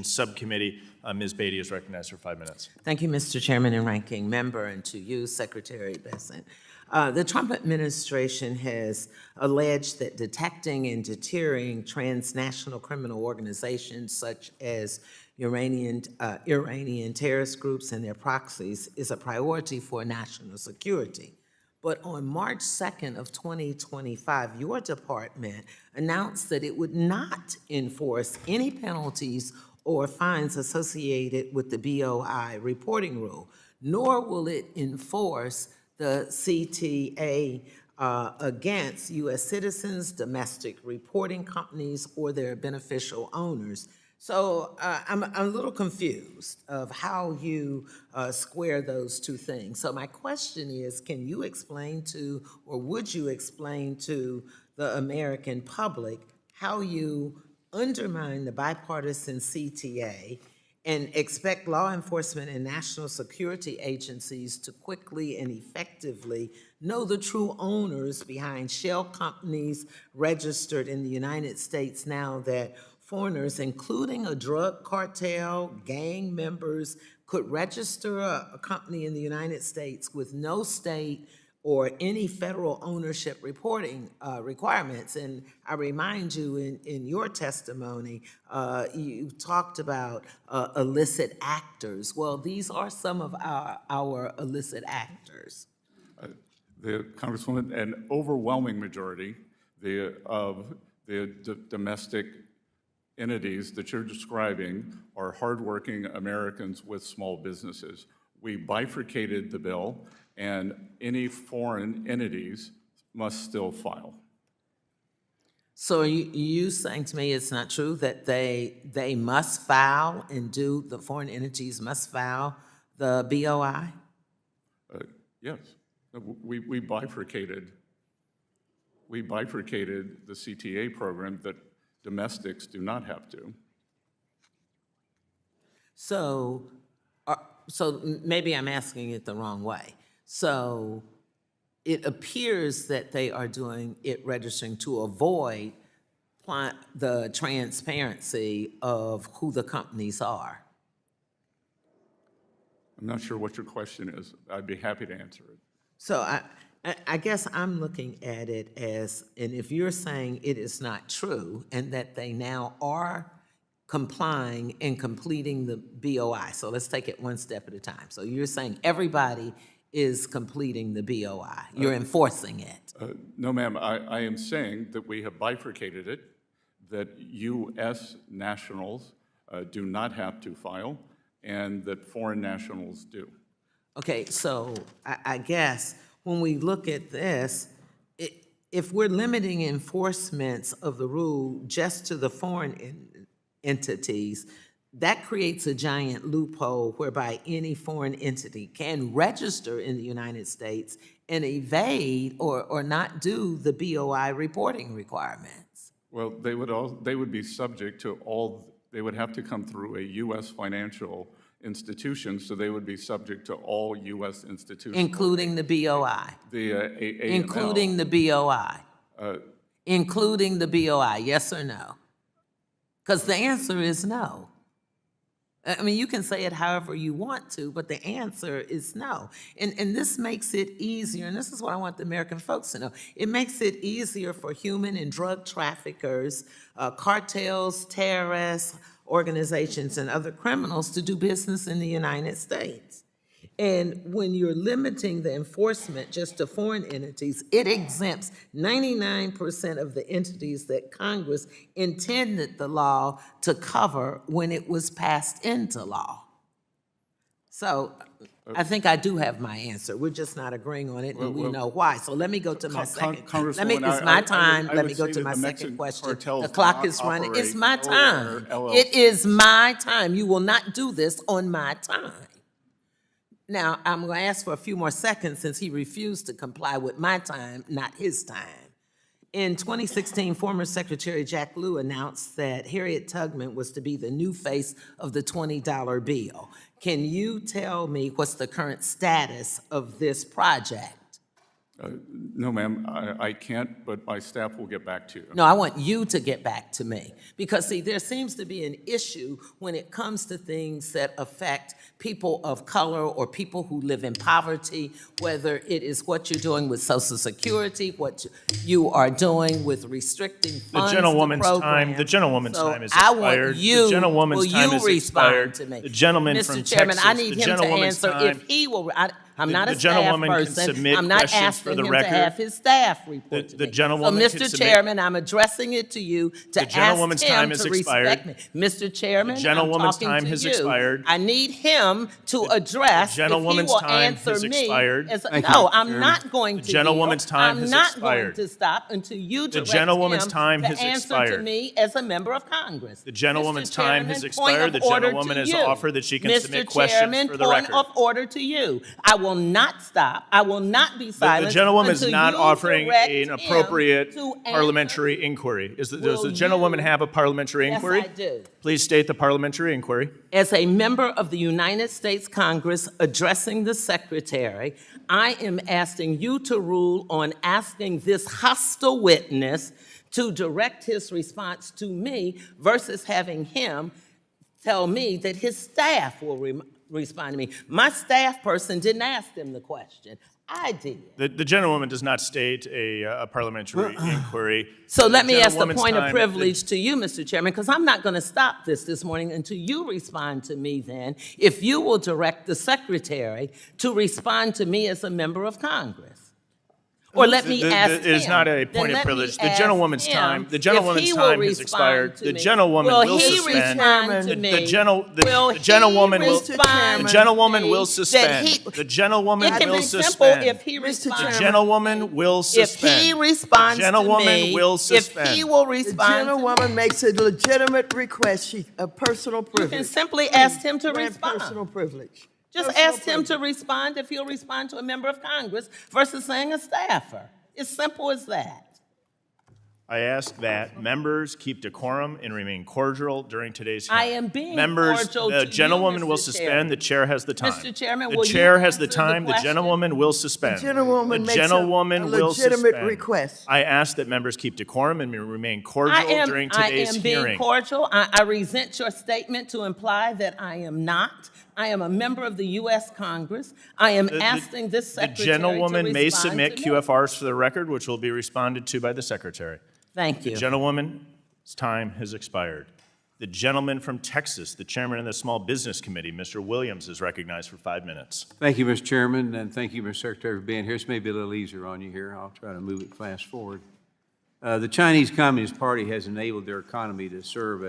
Subcommittee. Ms. Beatty is recognized for 5 minutes. Thank you, Mr. Chairman and Ranking Member, and to you, Secretary Bessent. The Trump administration has alleged that detecting and deterring transnational criminal organizations such as Iranian terrorist groups and their proxies is a priority for national security. But on March 2nd of 2025, your department announced that it would not enforce any penalties or fines associated with the BOI reporting rule, nor will it enforce the CTA against U.S. citizens, domestic reporting companies, or their beneficial owners. So I'm a little confused of how you square those two things. So my question is, can you explain to, or would you explain to the American public how you undermine the bipartisan CTA and expect law enforcement and national security agencies to quickly and effectively know the true owners behind shell companies registered in the United States now that foreigners, including a drug cartel, gang members, could register a company in the United States with no state or any federal ownership reporting requirements? And I remind you, in your testimony, you talked about illicit actors. Well, these are some of our illicit actors. The Congresswoman, an overwhelming majority of the domestic entities that you're describing are hardworking Americans with small businesses. We bifurcated the bill, and any foreign entities must still file. So are you saying to me it's not true that they must file and the foreign entities must file the BOI? Yes, we bifurcated the CTA program that domestics do not have to. So maybe I'm asking it the wrong way. So it appears that they are doing it registering to avoid the transparency of who the companies are. I'm not sure what your question is. I'd be happy to answer it. So I guess I'm looking at it as, and if you're saying it is not true and that they now are complying and completing the BOI, so let's take it one step at a time. So you're saying everybody is completing the BOI, you're enforcing it. No, ma'am, I am saying that we have bifurcated it, that U.S. nationals do not have to file, and that foreign nationals do. Okay, so I guess when we look at this, if we're limiting enforcements of the rule just to the foreign entities, that creates a giant loophole whereby any foreign entity can register in the United States and evade or not do the BOI reporting requirements. Well, they would be subject to they would have to come through a U.S. financial institution, so they would be subject to all U.S. institutions. Including the BOI. Including the BOI. Including the BOI, yes or no? Because the answer is no. I mean, you can say it however you want to, but the answer is no. And this makes it easier, and this is what I want the American folks to know. It makes it easier for human and drug traffickers, cartels, terrorists, organizations, and other criminals to do business in the United States. And when you're limiting the enforcement just to foreign entities, it exempts 99% of the entities that Congress intended the law to cover when it was passed into law. So I think I do have my answer. We're just not agreeing on it, and we know why. So let me go to my second. It's my time. Let me go to my second question. The clock is running. It's my time. It is my time. You will not do this on my time. Now, I'm going to ask for a few more seconds since he refused to comply with my time, not his time. In 2016, former Secretary Jack Lew announced that Harriet Tubman was to be the new face of the $20 bill. Can you tell me what's the current status of this project? No, ma'am, I can't, but my staff will get back to you. No, I want you to get back to me. Because, see, there seems to be an issue when it comes to things that affect people of color or people who live in poverty, whether it is what you're doing with Social Security, what you are doing with restricting funds to programs. The gentlewoman's So time is I expired. want you, The gentlewoman's will time you is respond expired. to me? The gentleman from Mr. Chairman, I Texas, need the him to gentlewoman's answer time- if he will, I'm not The a staff gentlewoman can person. submit I'm not questions for asking the him to record. have his staff report to The me. gentlewoman So, can Mr. submit- Chairman, I'm addressing it to you to ask gentlewoman's him time to has respect me. expired. Mr. Chairman, The I'm gentlewoman's talking time to has you. expired. I need him to address if he gentlewoman's will time answer has me. expired. as a- Thank you, No, Mr. I'm Chairman. not going to The gentlewoman's yield. time I'm has not going expired. to stop until you direct gentlewoman's him time to has answer to expired. me as a member of Congress. The gentlewoman's Mr. time has Chairman, point expired. of The order gentlewoman to has you. offered that she can Mr. submit questions Chairman, for the point record. of order to you. I will not stop. I will not be silent. The gentlewoman is until not you offering direct an him appropriate to answer. parliamentary inquiry. Does Will the gentlewoman you- have a parliamentary Yes, inquiry? I do. Please state the parliamentary inquiry. As a member of the United States Congress addressing the Secretary, I am asking you to rule on asking this hostile witness to direct his response to me versus having him tell me that his staff will respond to me. My staff person didn't ask him the question. I did. The gentlewoman does not state a parliamentary inquiry. So let me ask the gentlewoman's point of time- privilege to you, Mr. Chairman, because I'm not going to stop this morning until you respond to me then, if you will direct the Secretary to respond to me as a member of Congress. Or let me ask him. It is not a Then point of let me privilege. The ask gentlewoman's him time, the if gentlewoman's he will time has respond expired. to The me. gentlewoman will he suspend. respond to me? The Will he gentlewoman will- respond The gentlewoman to will me suspend. that he- The gentlewoman It can will be simple suspend. if he Mr. responds. The Chairman. gentlewoman will suspend. If he responds The gentlewoman to me, will if suspend. he will The respond to me, gentlewoman makes a legitimate request, a personal you privilege. can simply ask him to Grant respond. personal privilege. Just Personal ask him to privilege. respond if he'll respond to a member of Congress versus saying a staffer. It's simple as that. I ask that members keep decorum and remain cordial during today's hearing. I am being Members, cordial the to you, gentlewoman will Mr. suspend. Chairman. The chair has the time. Mr. Chairman, The will you chair has the answer the time. The question? gentlewoman will suspend. Gentlewoman The makes gentlewoman a will legitimate suspend. request. I ask that members keep decorum and remain cordial during I today's am being hearing. cordial. I resent your statement to imply that I am not. I am a member of the U.S. Congress. I am asking this The secretary gentlewoman to may respond submit to me. QFRs for the record, which will be responded to by the secretary. Thank you. The gentlewoman's time has expired. The gentleman from Texas, the chairman of the Small Business Committee, Mr. Williams, is recognized for 5 minutes. Thank you, Mr. Chairman, and thank you, Mr. Secretary, for being here. This may be a little easier on you here. I'll try to move it fast forward. The Chinese Communist Party has enabled their economy to serve as